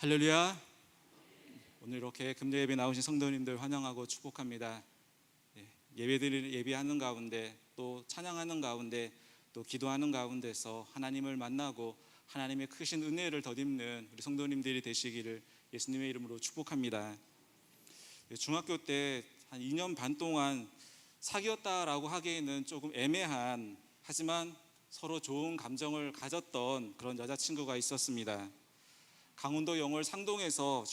할렐루야. 오늘 이렇게 금요 예배 나오신 성도님들 환영하고 축복합니다. 예배하는 가운데, 또 찬양하는 가운데, 또 기도하는 가운데서 하나님을 만나고 하나님의 크신 은혜를 덧입는 우리 성도님들이 되시기를 예수님의 이름으로 축복합니다. 중학교 때 한 2년 반 동안 사귀었다라고 하기에는 조금 애매한, 하지만 서로 좋은 감정을 가졌던 그런 여자친구가 있었습니다. 강원도 영월 상동에서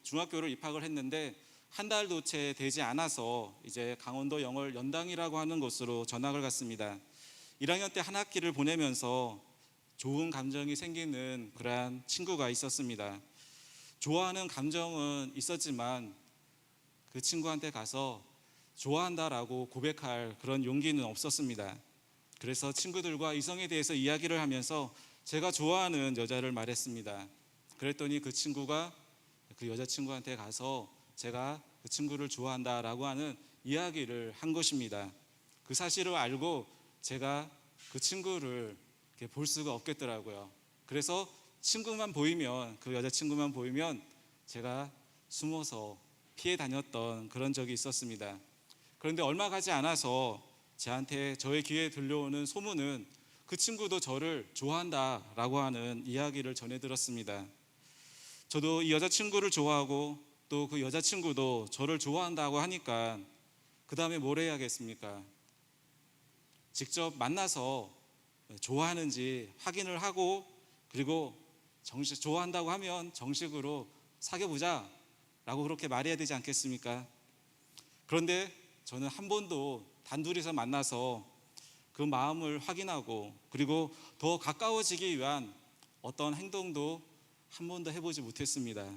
중학교를 입학을 했는데 한 달도 채 되지 않아서 이제 강원도 영월 연당이라고 하는 곳으로 전학을 갔습니다. 1학년 때 한 학기를 보내면서 좋은 감정이 생기는 그러한 친구가 있었습니다. 좋아하는 감정은 있었지만 그 친구한테 가서 좋아한다라고 고백할 그런 용기는 없었습니다. 그래서 친구들과 이성에 대해서 이야기를 하면서 제가 좋아하는 여자를 말했습니다. 그랬더니 그 친구가 그 여자친구한테 가서 제가 그 친구를 좋아한다라고 하는 이야기를 한 것입니다. 그 사실을 알고 제가 그 친구를 이렇게 볼 수가 없겠더라고요. 그래서 그 여자친구만 보이면 제가 숨어서 피해 다녔던 그런 적이 있었습니다. 그런데 얼마 가지 않아서 저의 귀에 들려오는 소문은 그 친구도 저를 좋아한다라고 하는 이야기를 전해 들었습니다. 저도 이 여자친구를 좋아하고 또 그 여자친구도 저를 좋아한다고 하니까 그 다음에 뭘 해야겠습니까? 직접 만나서 좋아하는지 확인을 하고, 그리고 좋아한다고 하면 정식으로 사귀어보자 라고 그렇게 말해야 되지 않겠습니까? 그런데 저는 한 번도 단둘이서 만나서 그 마음을 확인하고, 그리고 더 가까워지기 위한 어떤 행동도 한 번도 해보지 못했습니다.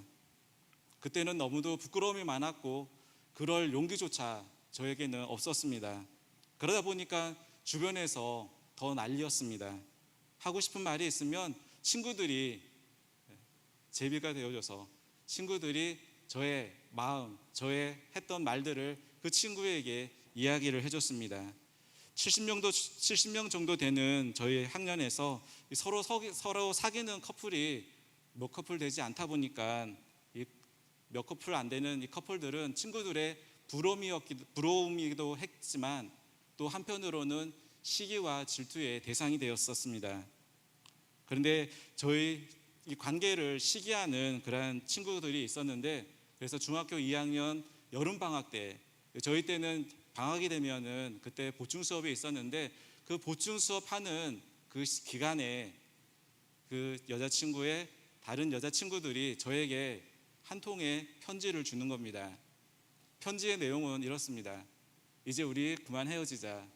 그때는 너무도 부끄러움이 많았고 그럴 용기조차 저에게는 없었습니다. 그러다 보니까 주변에서 더 난리였습니다. 하고 싶은 말이 있으면 친구들이 제비가 되어줘서 친구들이 저의 마음, 저의 했던 말들을 그 친구에게 이야기를 해줬습니다. 70명 정도 되는 저희 학년에서 서로 사귀는 커플이 몇 커플 되지 않다 보니까 몇 커플 안 되는 이 커플들은 친구들의 부러움이기도 했지만 또 한편으로는 시기와 질투의 대상이 되었었습니다. 그런데 저희 이 관계를 시기하는 그러한 친구들이 있었는데, 그래서 중학교 2학년 여름방학 때, 저희 때는 방학이 되면은 그때 보충 수업이 있었는데 그 보충 수업하는 그 기간에 그 여자친구의 다른 여자친구들이 저에게 한 통의 편지를 주는 겁니다. 편지의 내용은 이렇습니다. 이제 우리 그만 헤어지자.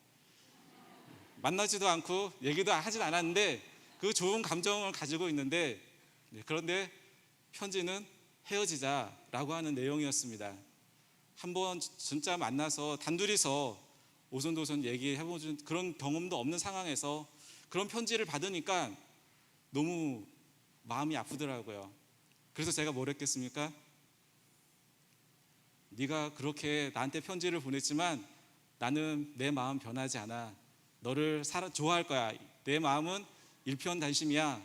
만나지도 않고 얘기도 하진 않았는데 그 좋은 감정을 가지고 있는데, 그런데 편지는 헤어지자라고 하는 내용이었습니다. 한번 진짜 만나서 단둘이서 오손도손 얘기해보는 그런 경험도 없는 상황에서 그런 편지를 받으니까 너무 마음이 아프더라고요. 그래서 제가 뭘 했겠습니까? 네가 그렇게 나한테 편지를 보냈지만 나는 내 마음 변하지 않아. 너를 좋아할 거야. 내 마음은 일편단심이야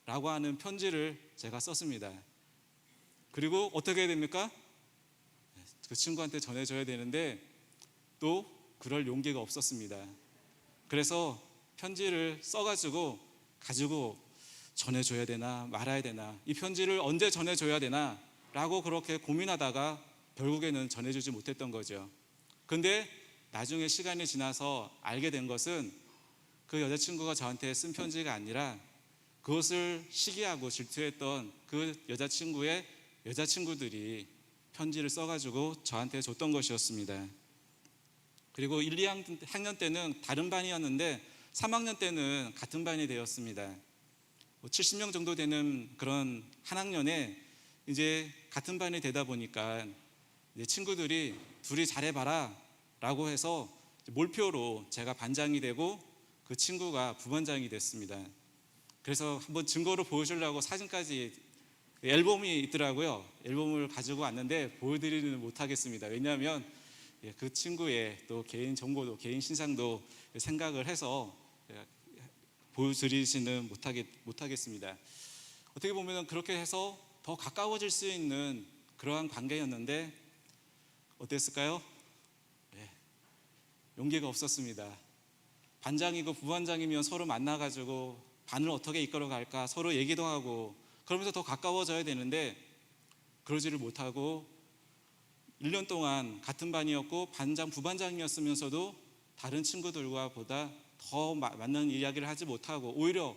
라고 하는 편지를 제가 썼습니다. 그리고 어떻게 해야 됩니까? 그 친구한테 전해줘야 되는데 또 그럴 용기가 없었습니다. 그래서 편지를 써가지고 가지고 전해줘야 되나 말아야 되나, 이 편지를 언제 전해줘야 되나 라고 그렇게 고민하다가 결국에는 전해주지 못했던 거죠. 근데 나중에 시간이 지나서 알게 된 것은 그 여자친구가 저한테 쓴 편지가 아니라 그것을 시기하고 질투했던 그 여자친구의 여자친구들이 편지를 써가지고 저한테 줬던 것이었습니다. 그리고 1, 2학년 때는 다른 반이었는데 3학년 때는 같은 반이 되었습니다. 70명 정도 되는 그런 한 학년에 이제 같은 반이 되다 보니까 이제 친구들이 둘이 잘해봐라 라고 해서 몰표로 제가 반장이 되고 그 친구가 부반장이 됐습니다. 그래서 한번 증거로 보여주려고 사진까지, 앨범이 있더라고요. 앨범을 가지고 왔는데 보여드리지는 못하겠습니다. 왜냐하면 그 친구의 또 개인 정보도, 개인 신상도 생각을 해서 보여드리지는 못하겠습니다. 어떻게 보면 그렇게 해서 더 더 가까워질 수 있는 그러한 관계였는데 어땠을까요? 네, 용기가 없었습니다. 반장이고 부반장이면 서로 만나가지고 반을 어떻게 이끌어갈까 서로 얘기도 하고 그러면서 더 가까워져야 되는데 그러지를 못하고 1년 동안 같은 반이었고 반장 부반장이었으면서도 다른 친구들과 보다 더 맞는 이야기를 하지 못하고 오히려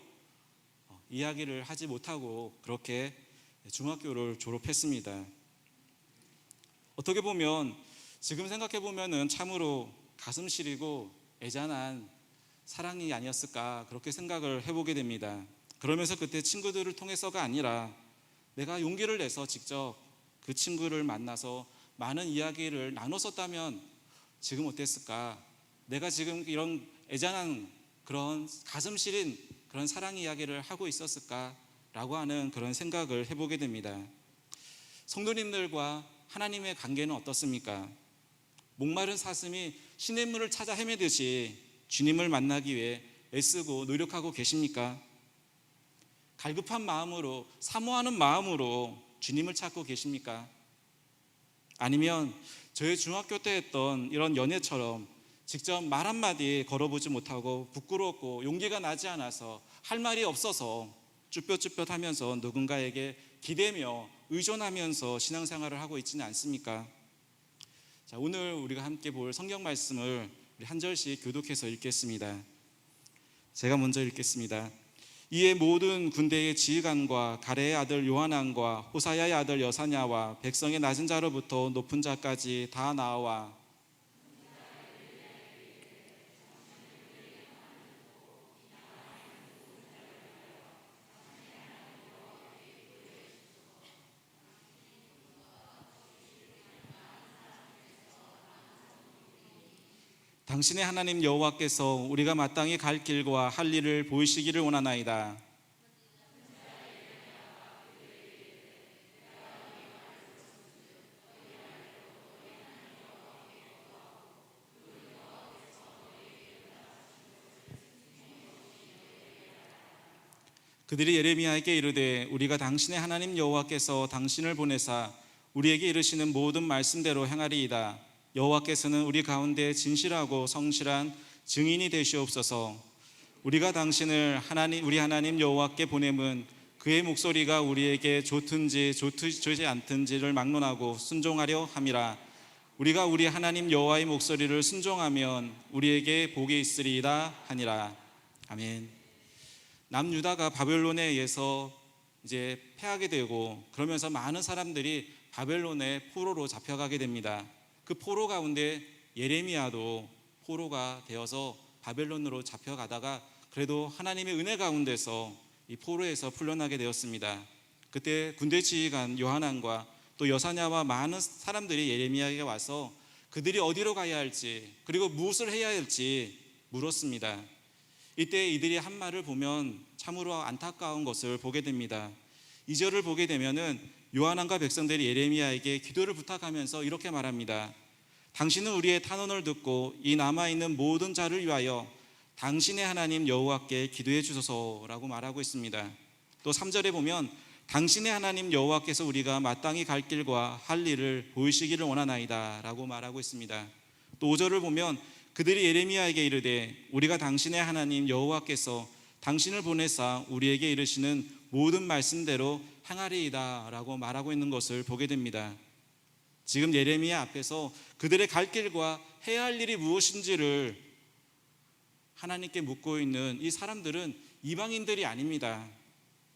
이야기를 하지 못하고 그렇게 중학교를 졸업했습니다. 어떻게 보면 지금 생각해 보면은 참으로 가슴 시리고 애잔한 사랑이 아니었을까 그렇게 생각을 해보게 됩니다. 그러면서 그때 친구들을 통해서가 아니라 내가 용기를 내서 직접 그 친구를 만나서 많은 이야기를 나눴었다면 지금 어땠을까? 내가 지금 이런 애잔한 그런 가슴 시린 그런 사랑 이야기를 하고 있었을까라고 하는 그런 생각을 해보게 됩니다. 성도님들과 하나님의 관계는 어떻습니까? 목마른 사슴이 시냇물을 찾아 헤매듯이 주님을 만나기 위해 애쓰고 노력하고 계십니까? 갈급한 마음으로 사모하는 마음으로 주님을 찾고 계십니까? 아니면 저희 중학교 때 했던 이런 연애처럼 직접 말 한마디 걸어보지 못하고 부끄럽고 용기가 나지 않아서 할 말이 없어서 쭈뼛쭈뼛하면서 누군가에게 기대며 의존하면서 신앙생활을 하고 있지는 않습니까? 자, 오늘 우리가 함께 볼 성경 말씀을 우리 한 절씩 교독해서 읽겠습니다. 제가 먼저 읽겠습니다. 이에 모든 군대의 지휘관과 가레의 아들 요하난과 호사야의 아들 여사냐와 백성의 낮은 자로부터 높은 자까지 다 나와 당신의 하나님 여호와께서 우리가 마땅히 갈 길과 할 일을 보이시기를 원하나이다. 그들이 예레미야에게 이르되 우리가 당신의 하나님 여호와께서 당신을 보내사 우리에게 이르시는 모든 말씀대로 행하리이다. 여호와께서는 우리 가운데 진실하고 성실한 증인이 되시옵소서. 우리가 당신을 우리 하나님 여호와께 보냄은 그의 목소리가 우리에게 좋든지 좋지 않든지를 막론하고 순종하려 함이라. 우리가 우리 하나님 여호와의 목소리를 순종하면 우리에게 복이 있으리이다 하니라. 아멘. 남유다가 바벨론에 의해서 이제 패하게 되고 그러면서 많은 사람들이 바벨론의 포로로 잡혀가게 됩니다. 그 포로 가운데 예레미야도 포로가 되어서 바벨론으로 잡혀가다가 그래도 하나님의 은혜 가운데서 이 포로에서 풀려나게 되었습니다. 그때 군대 지휘관 요하난과 또 여사냐와 많은 사람들이 예레미야에게 와서 그들이 어디로 가야 할지 그리고 무엇을 해야 할지 물었습니다. 이때 이들이 한 말을 보면 참으로 안타까운 것을 보게 됩니다. 2절을 보게 되면은 요하난과 백성들이 예레미야에게 기도를 부탁하면서 이렇게 말합니다. 당신은 우리의 탄원을 듣고 이 남아있는 모든 자를 위하여 당신의 하나님 여호와께 기도해 주소서라고 말하고 있습니다. 또 3절에 보면 당신의 하나님 여호와께서 우리가 마땅히 갈 길과 할 일을 보이시기를 원하나이다 라고 말하고 있습니다. 또 5절을 보면 그들이 예레미야에게 이르되 우리가 당신의 하나님 여호와께서 당신을 보내사 우리에게 이르시는 모든 말씀대로 행하리이다 라고 말하고 있는 것을 보게 됩니다. 지금 예레미야 앞에서 그들의 갈 길과 해야 할 일이 무엇인지를 하나님께 묻고 있는 이 사람들은 이방인들이 아닙니다.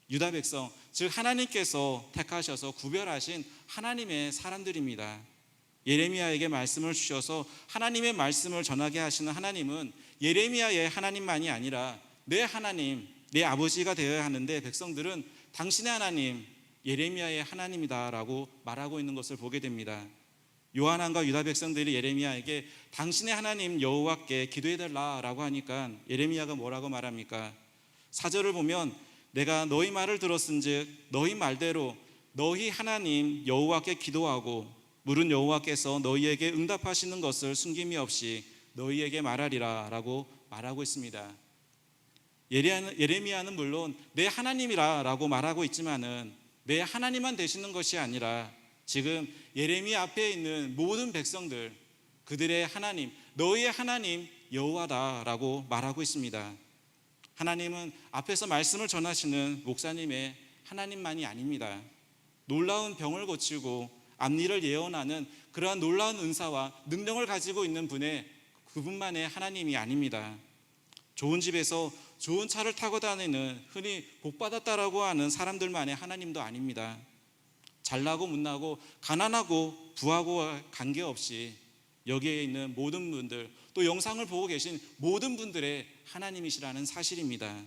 유다 백성, 즉 하나님께서 택하셔서 구별하신 하나님의 사람들입니다. 예레미야에게 말씀을 주셔서 하나님의 말씀을 전하게 하시는 하나님은 예레미야의 하나님만이 아니라 내 하나님, 내 아버지가 되어야 하는데 백성들은 당신의 하나님, 예레미야의 하나님이다라고 말하고 있는 것을 보게 됩니다. 요하난과 유다 백성들이 예레미야에게 당신의 하나님 여호와께 기도해달라라고 하니까 예레미야가 뭐라고 말합니까? 4절을 보면 내가 너희 말을 들었은즉 너희 말대로 너희 하나님 여호와께 기도하고 물은 여호와께서 너희에게 응답하시는 것을 숨김이 없이 너희에게 말하리라 라고 말하고 있습니다. 예레미야는 물론 내 하나님이라 라고 말하고 있지만은 내 하나님만 되시는 것이 아니라 지금 예레미야 앞에 있는 모든 백성들, 그들의 하나님, 너희의 하나님 여호와다라고 말하고 있습니다. 하나님은 앞에서 말씀을 전하시는 목사님의 하나님만이 아닙니다. 놀라운 병을 고치고 앞일을 예언하는 그러한 놀라운 은사와 능력을 가지고 있는 분의 그분만의 하나님이 아닙니다. 좋은 집에서 좋은 차를 타고 다니는 흔히 복받았다라고 하는 사람들만의 하나님도 아닙니다. 잘나고 못나고 가난하고 부하고 관계없이 여기에 있는 모든 분들, 또 영상을 보고 계신 모든 분들의 하나님이시라는 사실입니다.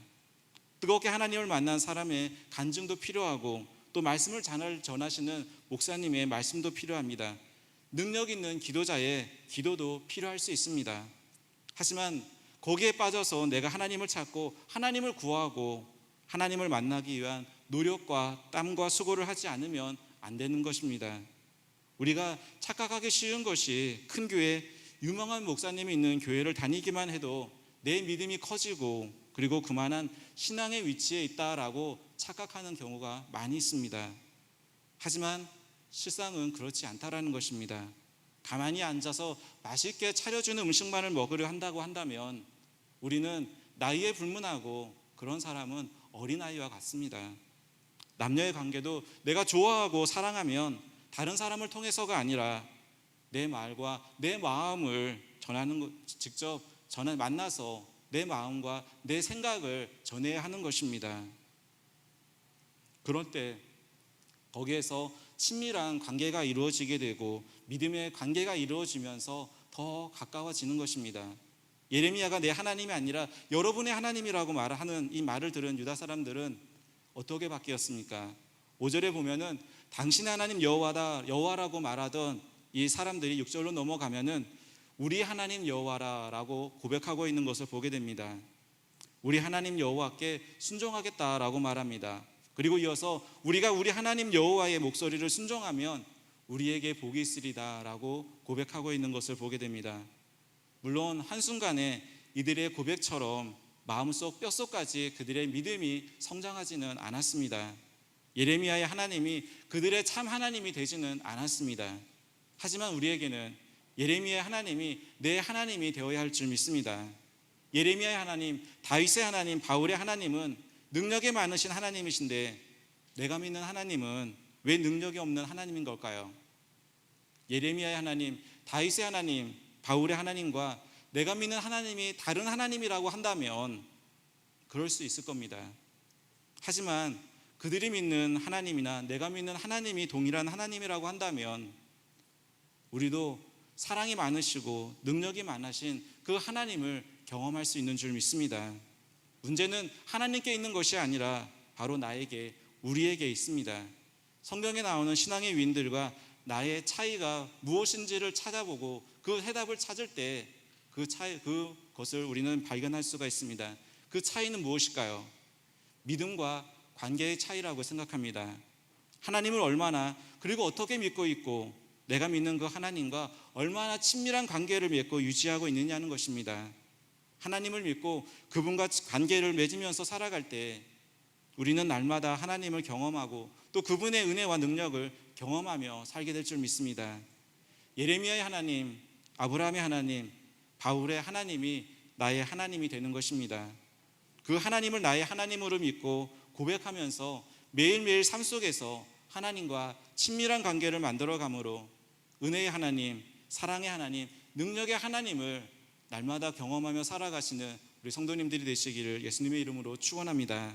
뜨겁게 하나님을 만난 사람의 간증도 필요하고 또 말씀을 잘 전하시는 목사님의 말씀도 필요합니다. 능력 있는 기도자의 기도도 필요할 수 있습니다. 하지만 거기에 빠져서 내가 하나님을 찾고 하나님을 구하고 하나님을 만나기 위한 노력과 땀과 수고를 하지 않으면 안 되는 것입니다. 우리가 착각하기 쉬운 것이 큰 교회, 유명한 목사님이 있는 교회를 다니기만 해도 내 믿음이 커지고 그리고 그만한 신앙의 위치에 있다라고 착각하는 경우가 많이 있습니다. 하지만 실상은 그렇지 않다라는 것입니다. 가만히 앉아서 맛있게 차려주는 음식만을 먹으려 한다고 한다면 우리는 나이에 불문하고 그런 사람은 어린아이와 같습니다. 남녀의 관계도 내가 좋아하고 사랑하면 다른 사람을 통해서가 아니라 내 말과 내 마음을 전하는 것, 직접 만나서 내 마음과 내 생각을 전해야 하는 것입니다. 그럴 때 거기에서 친밀한 관계가 이루어지게 되고 믿음의 관계가 이루어지면서 더 가까워지는 것입니다. 예레미야가 내 하나님이 아니라 여러분의 하나님이라고 말하는 이 말을 들은 유다 사람들은 어떻게 바뀌었습니까? 5절에 보면은 당신의 하나님 여호와다, 여호와라고 말하던 이 사람들이 6절로 넘어가면은 우리 하나님 여호와라고 고백하고 있는 것을 보게 됩니다. 우리 하나님 여호와께 순종하겠다라고 말합니다. 그리고 이어서 우리가 우리 하나님 여호와의 목소리를 순종하면 우리에게 복이 있으리다라고 고백하고 있는 것을 보게 됩니다. 물론 한순간에 이들의 고백처럼 마음속 뼛속까지 그들의 믿음이 성장하지는 않았습니다. 예레미야의 하나님이 그들의 참 하나님이 되지는 않았습니다. 하지만 우리에게는 예레미야의 하나님이 내 하나님이 되어야 할 줄 믿습니다. 예레미야의 하나님, 다윗의 하나님, 바울의 하나님은 능력이 많으신 하나님이신데 내가 믿는 하나님은 왜 능력이 없는 하나님인 걸까요? 예레미야의 하나님, 다윗의 하나님, 바울의 하나님과 내가 믿는 하나님이 다른 하나님이라고 한다면 그럴 수 있을 겁니다. 하지만 그들이 믿는 하나님이나 내가 믿는 하나님이 동일한 하나님이라고 한다면 우리도 사랑이 많으시고 능력이 많으신 그 하나님을 경험할 수 있는 줄 믿습니다. 문제는 하나님께 있는 것이 아니라 바로 나에게, 우리에게 있습니다. 성경에 나오는 신앙의 위인들과 나의 차이가 무엇인지를 찾아보고 그 해답을 찾을 때 그것을 우리는 발견할 수가 있습니다. 그 차이는 무엇일까요? 믿음과 관계의 차이라고 생각합니다. 하나님을 얼마나 그리고 어떻게 믿고 있고 내가 믿는 그 하나님과 얼마나 친밀한 관계를 맺고 유지하고 있느냐는 것입니다. 하나님을 믿고 그분과 관계를 맺으면서 살아갈 때 우리는 날마다 하나님을 경험하고 또 그분의 은혜와 능력을 경험하며 살게 될 줄 믿습니다. 예레미야의 하나님, 아브라함의 하나님, 바울의 하나님이 나의 하나님이 되는 것입니다. 그 하나님을 나의 하나님으로 믿고 고백하면서 매일매일 삶 속에서 하나님과 친밀한 관계를 만들어가므로 은혜의 하나님, 사랑의 하나님, 능력의 하나님을 날마다 경험하며 살아가시는 우리 성도님들이 되시기를 예수님의 이름으로 축원합니다.